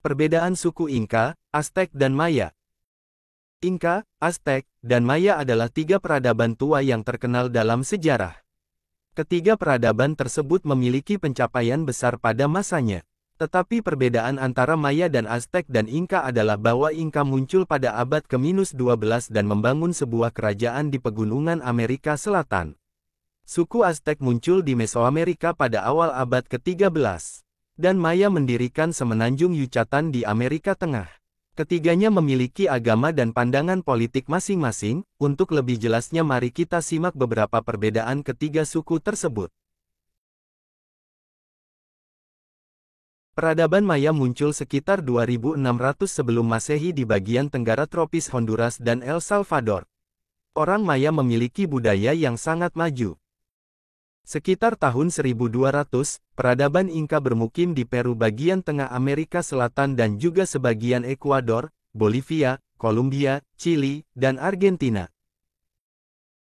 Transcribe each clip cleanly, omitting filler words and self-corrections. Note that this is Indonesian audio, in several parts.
Perbedaan suku Inka, Aztec dan Maya. Inka, Aztec, dan Maya adalah tiga peradaban tua yang terkenal dalam sejarah. Ketiga peradaban tersebut memiliki pencapaian besar pada masanya. Tetapi perbedaan antara Maya dan Aztec dan Inka adalah bahwa Inka muncul pada abad ke-12 dan membangun sebuah kerajaan di pegunungan Amerika Selatan. Suku Aztec muncul di Mesoamerika pada awal abad ke-13. Dan Maya mendirikan semenanjung Yucatan di Amerika Tengah. Ketiganya memiliki agama dan pandangan politik masing-masing. Untuk lebih jelasnya mari kita simak beberapa perbedaan ketiga suku tersebut. Peradaban Maya muncul sekitar 2600 sebelum Masehi di bagian tenggara tropis Honduras dan El Salvador. Orang Maya memiliki budaya yang sangat maju. Sekitar tahun 1200, peradaban Inka bermukim di Peru bagian tengah Amerika Selatan dan juga sebagian Ekuador, Bolivia, Kolombia, Chili, dan Argentina.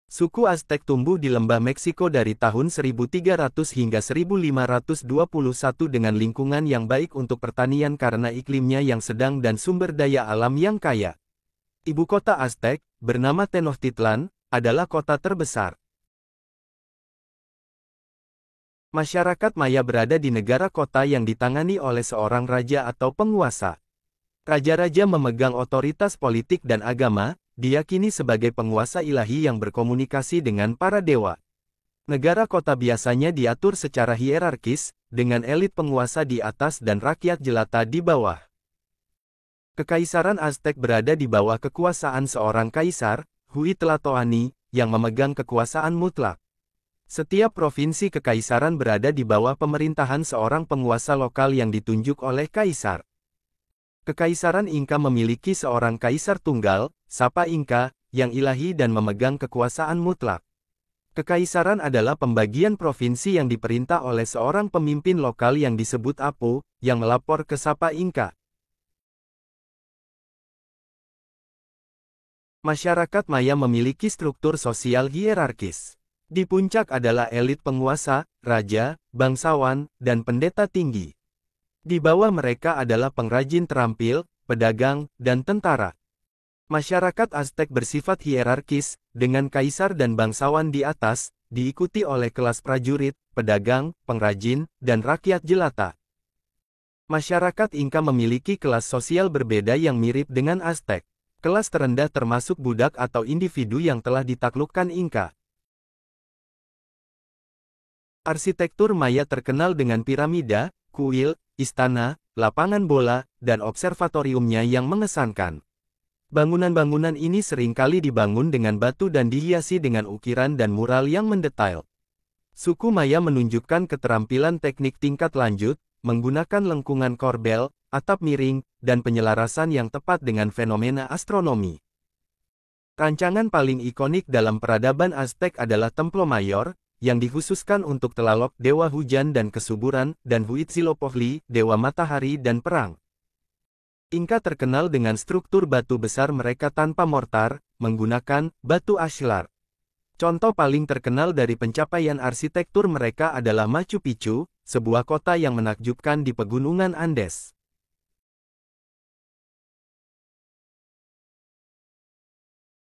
Suku Aztec tumbuh di lembah Meksiko dari tahun 1300 hingga 1521 dengan lingkungan yang baik untuk pertanian karena iklimnya yang sedang dan sumber daya alam yang kaya. Ibu kota Aztec, bernama Tenochtitlan, adalah kota terbesar. Masyarakat Maya berada di negara kota yang ditangani oleh seorang raja atau penguasa. Raja-raja memegang otoritas politik dan agama, diyakini sebagai penguasa ilahi yang berkomunikasi dengan para dewa. Negara kota biasanya diatur secara hierarkis, dengan elit penguasa di atas dan rakyat jelata di bawah. Kekaisaran Aztec berada di bawah kekuasaan seorang kaisar, Huitlacoani, yang memegang kekuasaan mutlak. Setiap provinsi kekaisaran berada di bawah pemerintahan seorang penguasa lokal yang ditunjuk oleh kaisar. Kekaisaran Inka memiliki seorang kaisar tunggal, Sapa Inka, yang ilahi dan memegang kekuasaan mutlak. Kekaisaran adalah pembagian provinsi yang diperintah oleh seorang pemimpin lokal yang disebut Apo, yang melapor ke Sapa Inka. Masyarakat Maya memiliki struktur sosial hierarkis. Di puncak adalah elit penguasa, raja, bangsawan, dan pendeta tinggi. Di bawah mereka adalah pengrajin terampil, pedagang, dan tentara. Masyarakat Aztec bersifat hierarkis, dengan kaisar dan bangsawan di atas, diikuti oleh kelas prajurit, pedagang, pengrajin, dan rakyat jelata. Masyarakat Inka memiliki kelas sosial berbeda yang mirip dengan Aztec. Kelas terendah termasuk budak atau individu yang telah ditaklukkan Inka. Arsitektur Maya terkenal dengan piramida, kuil, istana, lapangan bola, dan observatoriumnya yang mengesankan. Bangunan-bangunan ini seringkali dibangun dengan batu dan dihiasi dengan ukiran dan mural yang mendetail. Suku Maya menunjukkan keterampilan teknik tingkat lanjut, menggunakan lengkungan korbel, atap miring, dan penyelarasan yang tepat dengan fenomena astronomi. Rancangan paling ikonik dalam peradaban Aztec adalah Templo Mayor, yang dikhususkan untuk Tlaloc, dewa hujan dan kesuburan, dan Huitzilopochtli, dewa matahari dan perang. Inka terkenal dengan struktur batu besar mereka tanpa mortar, menggunakan batu ashlar. Contoh paling terkenal dari pencapaian arsitektur mereka adalah Machu Picchu, sebuah kota yang menakjubkan di pegunungan Andes.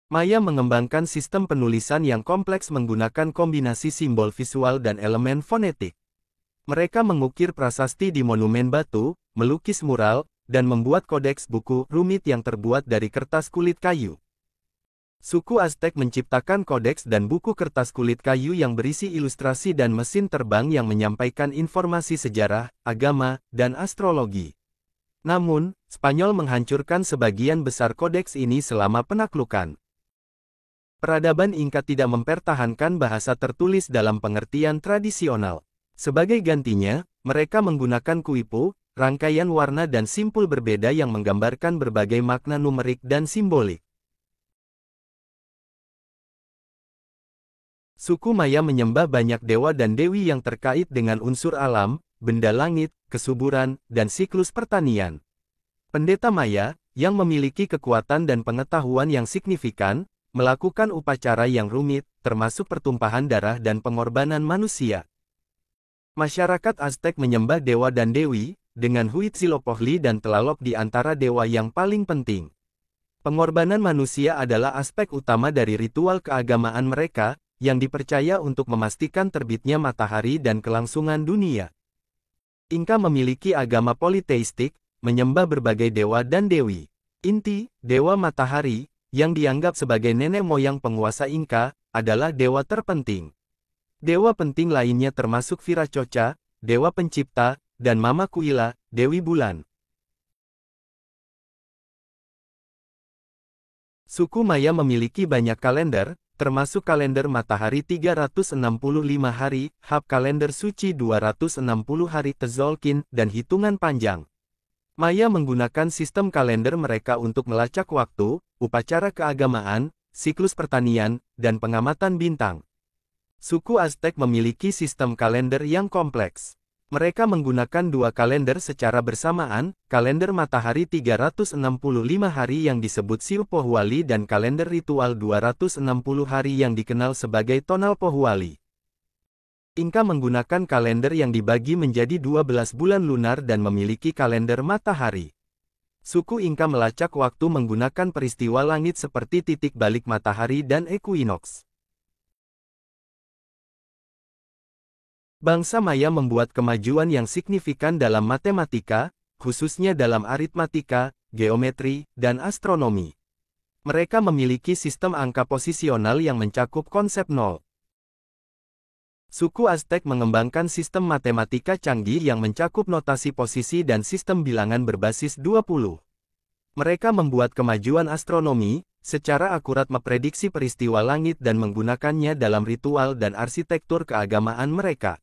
Maya mengembangkan sistem penulisan yang kompleks menggunakan kombinasi simbol visual dan elemen fonetik. Mereka mengukir prasasti di monumen batu, melukis mural, dan membuat kodeks buku rumit yang terbuat dari kertas kulit kayu. Suku Aztec menciptakan kodeks dan buku kertas kulit kayu yang berisi ilustrasi dan mesin terbang yang menyampaikan informasi sejarah, agama, dan astrologi. Namun, Spanyol menghancurkan sebagian besar kodeks ini selama penaklukan. Peradaban Inka tidak mempertahankan bahasa tertulis dalam pengertian tradisional. Sebagai gantinya, mereka menggunakan kuipu, rangkaian warna dan simpul berbeda yang menggambarkan berbagai makna numerik dan simbolik. Suku Maya menyembah banyak dewa dan dewi yang terkait dengan unsur alam, benda langit, kesuburan, dan siklus pertanian. Pendeta Maya, yang memiliki kekuatan dan pengetahuan yang signifikan, melakukan upacara yang rumit, termasuk pertumpahan darah dan pengorbanan manusia. Masyarakat Aztec menyembah dewa dan dewi, dengan Huitzilopochtli dan Tlaloc di antara dewa yang paling penting. Pengorbanan manusia adalah aspek utama dari ritual keagamaan mereka, yang dipercaya untuk memastikan terbitnya matahari dan kelangsungan dunia. Inka memiliki agama politeistik, menyembah berbagai dewa dan dewi. Inti, dewa matahari, yang dianggap sebagai nenek moyang penguasa Inka, adalah dewa terpenting. Dewa penting lainnya termasuk Viracocha, dewa pencipta, dan Mama Kuila, dewi bulan. Suku Maya memiliki banyak kalender, termasuk kalender matahari 365 hari, Hab kalender suci 260 hari Tzolk'in, dan hitungan panjang. Maya menggunakan sistem kalender mereka untuk melacak waktu, upacara keagamaan, siklus pertanian, dan pengamatan bintang. Suku Aztec memiliki sistem kalender yang kompleks. Mereka menggunakan dua kalender secara bersamaan, kalender matahari 365 hari yang disebut Xiupohualli dan kalender ritual 260 hari yang dikenal sebagai Tonalpohualli. Inka menggunakan kalender yang dibagi menjadi 12 bulan lunar dan memiliki kalender matahari. Suku Inka melacak waktu menggunakan peristiwa langit seperti titik balik matahari dan ekuinoks. Bangsa Maya membuat kemajuan yang signifikan dalam matematika, khususnya dalam aritmatika, geometri, dan astronomi. Mereka memiliki sistem angka posisional yang mencakup konsep nol. Suku Aztec mengembangkan sistem matematika canggih yang mencakup notasi posisi dan sistem bilangan berbasis 20. Mereka membuat kemajuan astronomi, secara akurat memprediksi peristiwa langit dan menggunakannya dalam ritual dan arsitektur keagamaan mereka.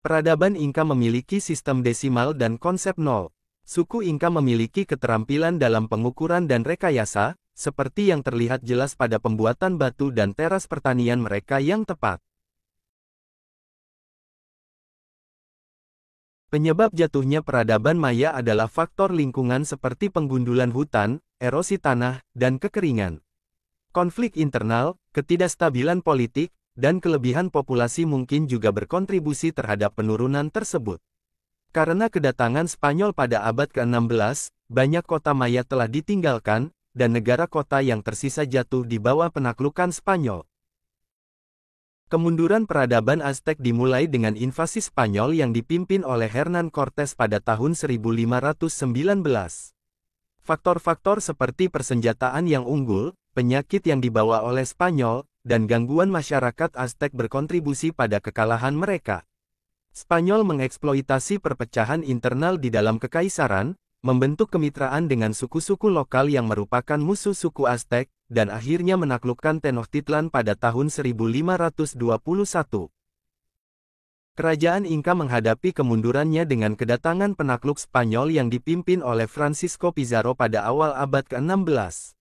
Peradaban Inka memiliki sistem desimal dan konsep nol. Suku Inka memiliki keterampilan dalam pengukuran dan rekayasa, seperti yang terlihat jelas pada pembuatan batu dan teras pertanian mereka yang tepat. Penyebab jatuhnya peradaban Maya adalah faktor lingkungan seperti penggundulan hutan, erosi tanah, dan kekeringan. Konflik internal, ketidakstabilan politik, dan kelebihan populasi mungkin juga berkontribusi terhadap penurunan tersebut. Karena kedatangan Spanyol pada abad ke-16, banyak kota Maya telah ditinggalkan, dan negara kota yang tersisa jatuh di bawah penaklukan Spanyol. Kemunduran peradaban Aztec dimulai dengan invasi Spanyol yang dipimpin oleh Hernán Cortés pada tahun 1519. Faktor-faktor seperti persenjataan yang unggul, penyakit yang dibawa oleh Spanyol, dan gangguan masyarakat Aztec berkontribusi pada kekalahan mereka. Spanyol mengeksploitasi perpecahan internal di dalam kekaisaran, membentuk kemitraan dengan suku-suku lokal yang merupakan musuh suku Aztec, dan akhirnya menaklukkan Tenochtitlan pada tahun 1521. Kerajaan Inka menghadapi kemundurannya dengan kedatangan penakluk Spanyol yang dipimpin oleh Francisco Pizarro pada awal abad ke-16.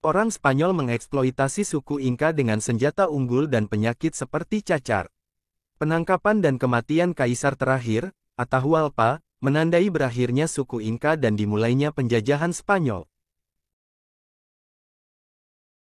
Orang Spanyol mengeksploitasi suku Inka dengan senjata unggul dan penyakit seperti cacar. Penangkapan dan kematian kaisar terakhir, Atahualpa, menandai berakhirnya suku Inka dan dimulainya penjajahan Spanyol.